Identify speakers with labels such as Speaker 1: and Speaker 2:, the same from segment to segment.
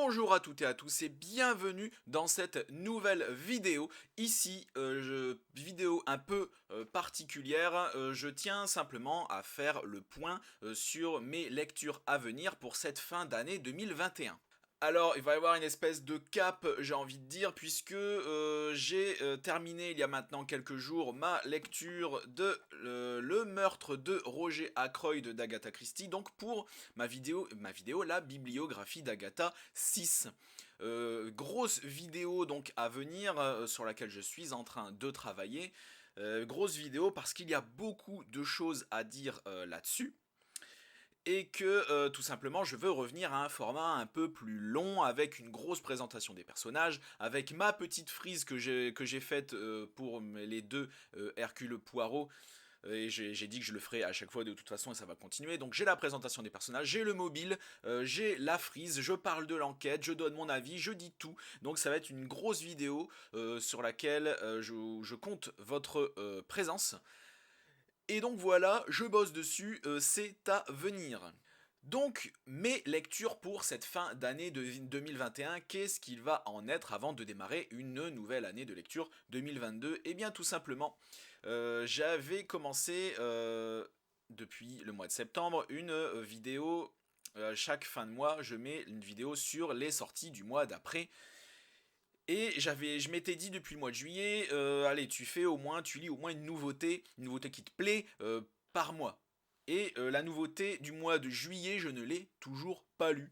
Speaker 1: Bonjour à toutes et à tous et bienvenue dans cette nouvelle vidéo. Ici, vidéo un peu particulière, je tiens simplement à faire le point sur mes lectures à venir pour cette fin d'année 2021. Alors, il va y avoir une espèce de cap, j'ai envie de dire, puisque j'ai terminé il y a maintenant quelques jours ma lecture de Le meurtre de Roger Ackroyd d'Agatha Christie, donc pour ma vidéo la bibliographie d'Agatha 6. Grosse vidéo donc à venir sur laquelle je suis en train de travailler. Grosse vidéo parce qu'il y a beaucoup de choses à dire là-dessus et que tout simplement je veux revenir à un format un peu plus long avec une grosse présentation des personnages, avec ma petite frise que j'ai faite pour les deux Hercule Poirot. Et j'ai dit que je le ferai à chaque fois de toute façon et ça va continuer. Donc j'ai la présentation des personnages, j'ai le mobile, j'ai la frise, je parle de l'enquête, je donne mon avis, je dis tout. Donc ça va être une grosse vidéo sur laquelle je compte votre présence. Et donc voilà, je bosse dessus, c'est à venir. Donc, mes lectures pour cette fin d'année de 2021, qu'est-ce qu'il va en être avant de démarrer une nouvelle année de lecture 2022? Eh bien, tout simplement, j'avais commencé depuis le mois de septembre une vidéo. Chaque fin de mois, je mets une vidéo sur les sorties du mois d'après. Et je m'étais dit depuis le mois de juillet, allez, tu lis au moins une nouveauté qui te plaît par mois. Et la nouveauté du mois de juillet, je ne l'ai toujours pas lue.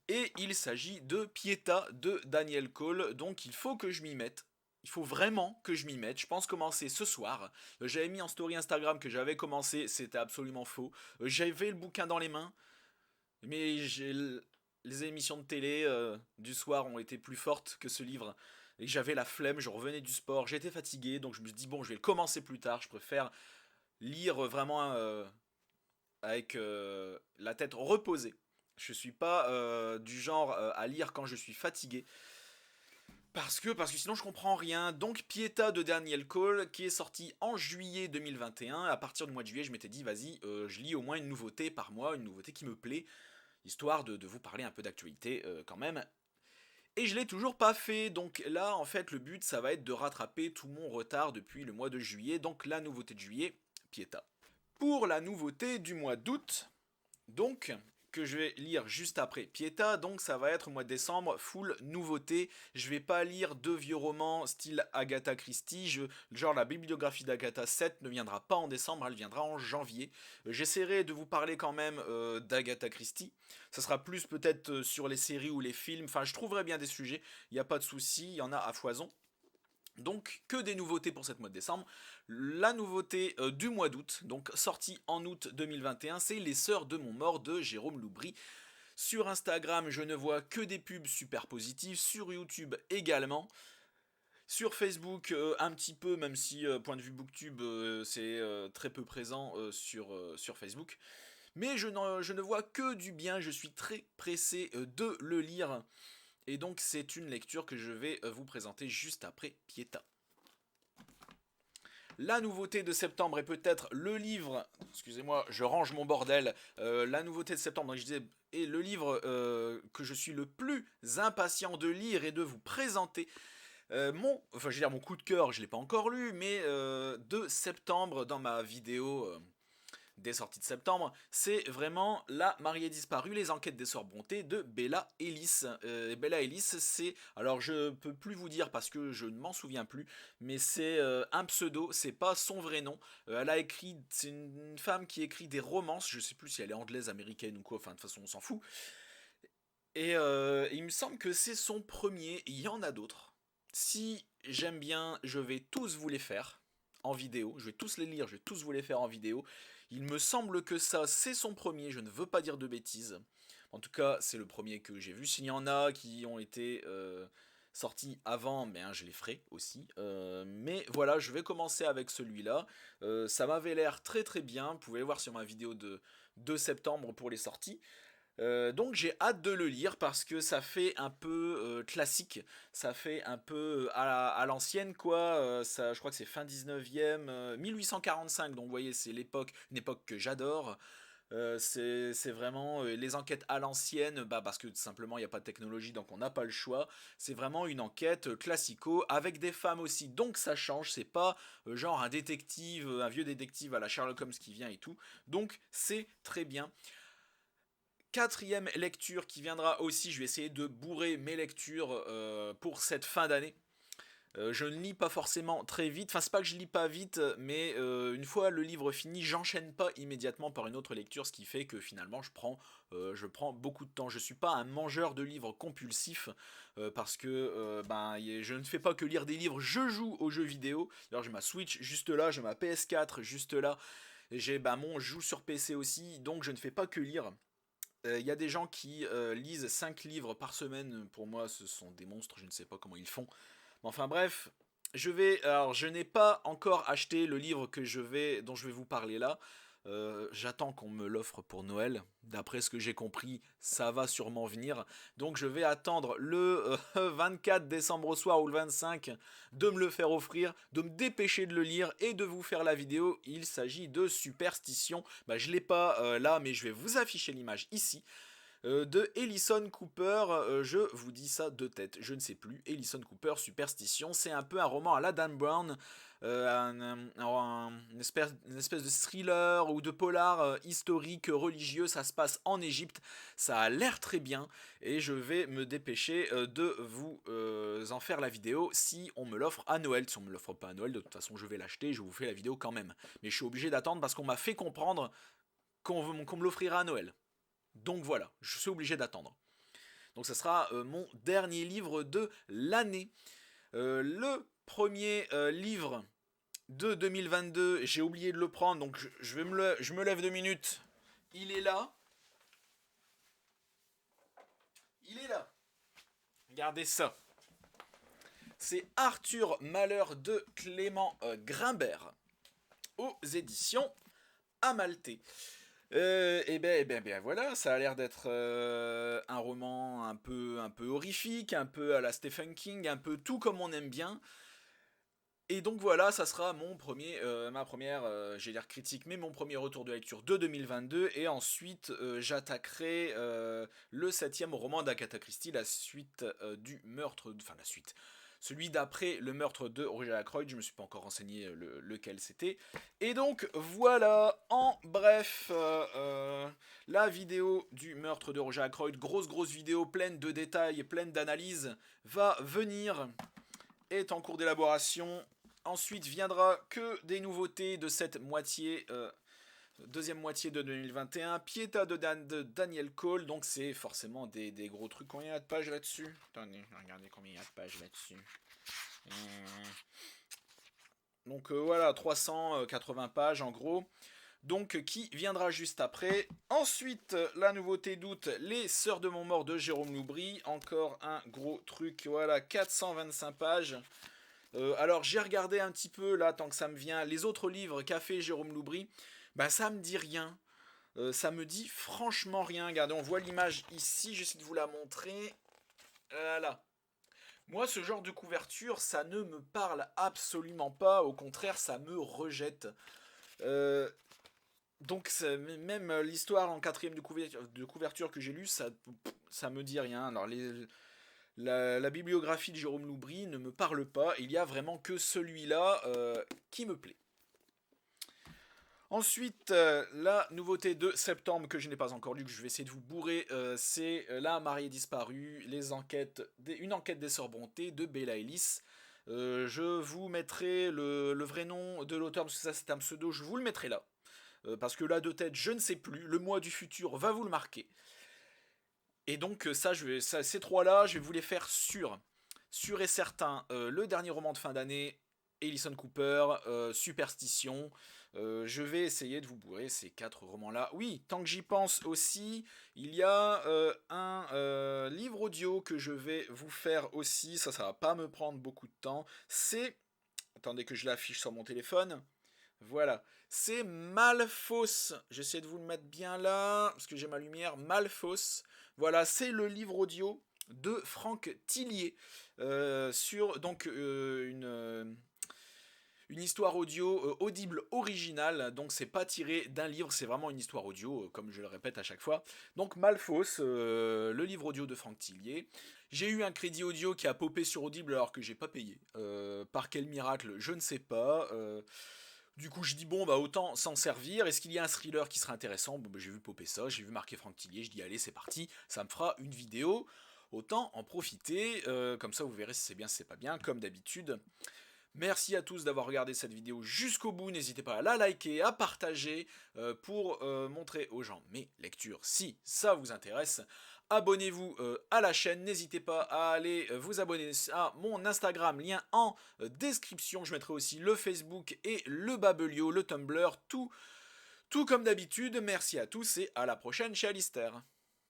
Speaker 1: Et il s'agit de Pietà de Daniel Cole, donc il faut que je m'y mette. Il faut vraiment que je m'y mette. Je pense commencer ce soir. J'avais mis en story Instagram que j'avais commencé, c'était absolument faux. J'avais le bouquin dans les mains, mais les émissions de télé du soir ont été plus fortes que ce livre. Et j'avais la flemme, je revenais du sport, j'étais fatigué, donc je me suis dit, bon, je vais le commencer plus tard, je préfère lire vraiment avec la tête reposée. Je suis pas du genre à lire quand je suis fatigué. Parce que sinon je comprends rien. Donc Pietà de Daniel Cole, qui est sorti en juillet 2021. À partir du mois de juillet, je m'étais dit, vas-y, je lis au moins une nouveauté par mois, une nouveauté qui me plaît, histoire de vous parler un peu d'actualité quand même. Et je l'ai toujours pas fait, donc là en fait le but ça va être de rattraper tout mon retard depuis le mois de juillet, donc la nouveauté de juillet, Pietà. Pour la nouveauté du mois d'août, donc que je vais lire juste après Pietà, donc ça va être mois de décembre, full nouveauté. Je vais pas lire de vieux romans style Agatha Christie, genre la bibliographie d'Agatha 7 ne viendra pas en décembre, elle viendra en janvier. J'essaierai de vous parler quand même d'Agatha Christie. Ça sera plus peut-être sur les séries ou les films, enfin je trouverai bien des sujets, il n'y a pas de souci, il y en a à foison. Donc que des nouveautés pour cette mois de décembre. La nouveauté du mois d'août, donc sortie en août 2021, c'est Les Sœurs de Montmort de Jérôme Loubry. Sur Instagram, je ne vois que des pubs super positives, sur YouTube également. Sur Facebook, un petit peu, même si point de vue Booktube, c'est très peu présent sur Facebook. Mais je ne vois que du bien, je suis très pressé de le lire. Et donc c'est une lecture que je vais vous présenter juste après Pietà. La nouveauté de septembre est peut-être le livre, excusez-moi, je range mon bordel, la nouveauté de septembre, donc je disais, est le livre que je suis le plus impatient de lire et de vous présenter. Enfin je veux dire mon coup de cœur, je ne l'ai pas encore lu, mais de septembre dans ma vidéo des sorties de septembre, c'est vraiment La mariée disparue, les enquêtes des sœurs Brontë de Bella Ellis. Bella Ellis, c'est, alors je peux plus vous dire parce que je ne m'en souviens plus, mais c'est un pseudo, c'est pas son vrai nom. Elle a écrit, c'est une femme qui écrit des romances, je sais plus si elle est anglaise, américaine ou quoi, enfin de toute façon on s'en fout. Et il me semble que c'est son premier, il y en a d'autres. Si j'aime bien, je vais tous vous les faire en vidéo, je vais tous les lire, je vais tous vous les faire en vidéo. Il me semble que ça, c'est son premier, je ne veux pas dire de bêtises. En tout cas, c'est le premier que j'ai vu. S'il y en a qui ont été sortis avant, ben, je les ferai aussi. Mais voilà, je vais commencer avec celui-là. Ça m'avait l'air très très bien, vous pouvez le voir sur ma vidéo de septembre pour les sorties. Donc j'ai hâte de le lire parce que ça fait un peu classique, ça fait un peu à l'ancienne quoi, ça, je crois que c'est fin 19e, 1845, donc vous voyez c'est une époque que j'adore. C'est vraiment les enquêtes à l'ancienne, bah, parce que tout simplement il n'y a pas de technologie donc on n'a pas le choix. C'est vraiment une enquête classico avec des femmes aussi, donc ça change. C'est pas genre un détective, un vieux détective à la Sherlock Holmes qui vient et tout. Donc c'est très bien. Quatrième lecture qui viendra aussi, je vais essayer de bourrer mes lectures pour cette fin d'année. Je ne lis pas forcément très vite, enfin c'est pas que je lis pas vite, mais une fois le livre fini, j'enchaîne pas immédiatement par une autre lecture, ce qui fait que finalement je prends beaucoup de temps. Je suis pas un mangeur de livres compulsif, parce que je ne fais pas que lire des livres, je joue aux jeux vidéo. Alors j'ai ma Switch juste là, j'ai ma PS4 juste là, j'ai mon je joue sur PC aussi, donc je ne fais pas que lire. Il y a des gens qui lisent 5 livres par semaine, pour moi ce sont des monstres, je ne sais pas comment ils font. Enfin bref, alors je n'ai pas encore acheté le livre dont je vais vous parler là. J'attends qu'on me l'offre pour Noël. D'après ce que j'ai compris, ça va sûrement venir. Donc je vais attendre le 24 décembre au soir ou le 25 de me le faire offrir, de me dépêcher de le lire et de vous faire la vidéo. Il s'agit de Superstition. Je l'ai pas là, mais je vais vous afficher l'image ici. De Ellison Cooper, je vous dis ça de tête, je ne sais plus. Ellison Cooper, Superstition, c'est un peu un roman à la Dan Brown, une espèce de thriller ou de polar historique religieux. Ça se passe en Égypte, ça a l'air très bien et je vais me dépêcher de vous en faire la vidéo si on me l'offre à Noël. Si on me l'offre pas à Noël, de toute façon je vais l'acheter et je vous fais la vidéo quand même. Mais je suis obligé d'attendre parce qu'on m'a fait comprendre qu'on me l'offrira à Noël. Donc voilà, je suis obligé d'attendre. Donc ça sera mon dernier livre de l'année. Le premier livre de 2022, j'ai oublié de le prendre, donc je me lève 2 minutes. Il est là. Il est là. Regardez ça. C'est Arthur Malheur de Clément Grimbert aux éditions Amalthée. Voilà, ça a l'air d'être un roman un peu horrifique, un peu à la Stephen King, un peu tout comme on aime bien. Et donc voilà, ça sera ma première, j'ai l'air critique, mais mon premier retour de lecture de 2022. Et ensuite, j'attaquerai le septième roman d'Agatha Christie, la suite du meurtre, enfin la suite, celui d'après le meurtre de Roger Ackroyd. Je me suis pas encore renseigné lequel c'était. Et donc voilà, en bref, la vidéo du meurtre de Roger Ackroyd, grosse vidéo pleine de détails, pleine d'analyses, va venir, est en cours d'élaboration. Ensuite viendra que des nouveautés de cette deuxième moitié de 2021. Pietà de Daniel Cole, donc c'est forcément des gros trucs. Combien il y a de pages là-dessus? Attendez, regardez combien il y a de pages là-dessus. Donc voilà, 380 pages en gros. Donc qui viendra juste après. Ensuite, la nouveauté d'août, Les Sœurs de Montmort de Jérôme Loubry. Encore un gros truc, voilà, 425 pages. Alors j'ai regardé un petit peu là, tant que ça me vient, les autres livres qu'a fait Jérôme Loubry. Ça me dit rien. Ça me dit franchement rien. Regardez, on voit l'image ici, j'essaie de vous la montrer. Là. Moi, ce genre de couverture, ça ne me parle absolument pas. Au contraire, ça me rejette. Euh, donc, même l'histoire en quatrième de couverture que j'ai lu, ça me dit rien. Alors, la bibliographie de Jérôme Loubry ne me parle pas. Il y a vraiment que celui-là qui me plaît. Ensuite, la nouveauté de septembre que je n'ai pas encore lu, que je vais essayer de vous bourrer, c'est La mariée disparue, une enquête des Sœurs Brontë de Bella Ellis. Je vous mettrai le vrai nom de l'auteur, parce que ça c'est un pseudo, je vous le mettrai là. Parce que là de tête, je ne sais plus, le mois du futur va vous le marquer. Et donc ces trois-là, je vais vous les faire sûr et certain. Le dernier roman de fin d'année, Ellison Cooper, Superstition. Je vais essayer de vous bourrer ces 4 romans-là. Oui, tant que j'y pense aussi, il y a un livre audio que je vais vous faire aussi. Ça va pas me prendre beaucoup de temps. Attendez que je l'affiche sur mon téléphone. Voilà. C'est Malfos. J'essaie de vous le mettre bien là, parce que j'ai ma lumière. Malfos. Voilà, c'est le livre audio de Franck Tillier sur donc Une histoire audio audible originale, donc c'est pas tiré d'un livre, c'est vraiment une histoire audio, comme je le répète à chaque fois. Donc Malfos, le livre audio de Franck Tillier. J'ai eu un crédit audio qui a popé sur Audible alors que j'ai pas payé. Par quel miracle, je ne sais pas. Du coup, je dis bon, bah autant s'en servir. Est-ce qu'il y a un thriller qui serait intéressant? Bon, bah, j'ai vu popper ça, j'ai vu marquer Franck Tillier, je dis allez, c'est parti, ça me fera une vidéo. Autant en profiter, comme ça vous verrez si c'est bien, si c'est pas bien, comme d'habitude. Merci à tous d'avoir regardé cette vidéo jusqu'au bout. N'hésitez pas à la liker, à partager pour montrer aux gens mes lectures si ça vous intéresse. Abonnez-vous à la chaîne. N'hésitez pas à aller vous abonner à mon Instagram, lien en description. Je mettrai aussi le Facebook et le Babelio, le Tumblr, tout comme d'habitude. Merci à tous et à la prochaine chez Alistair.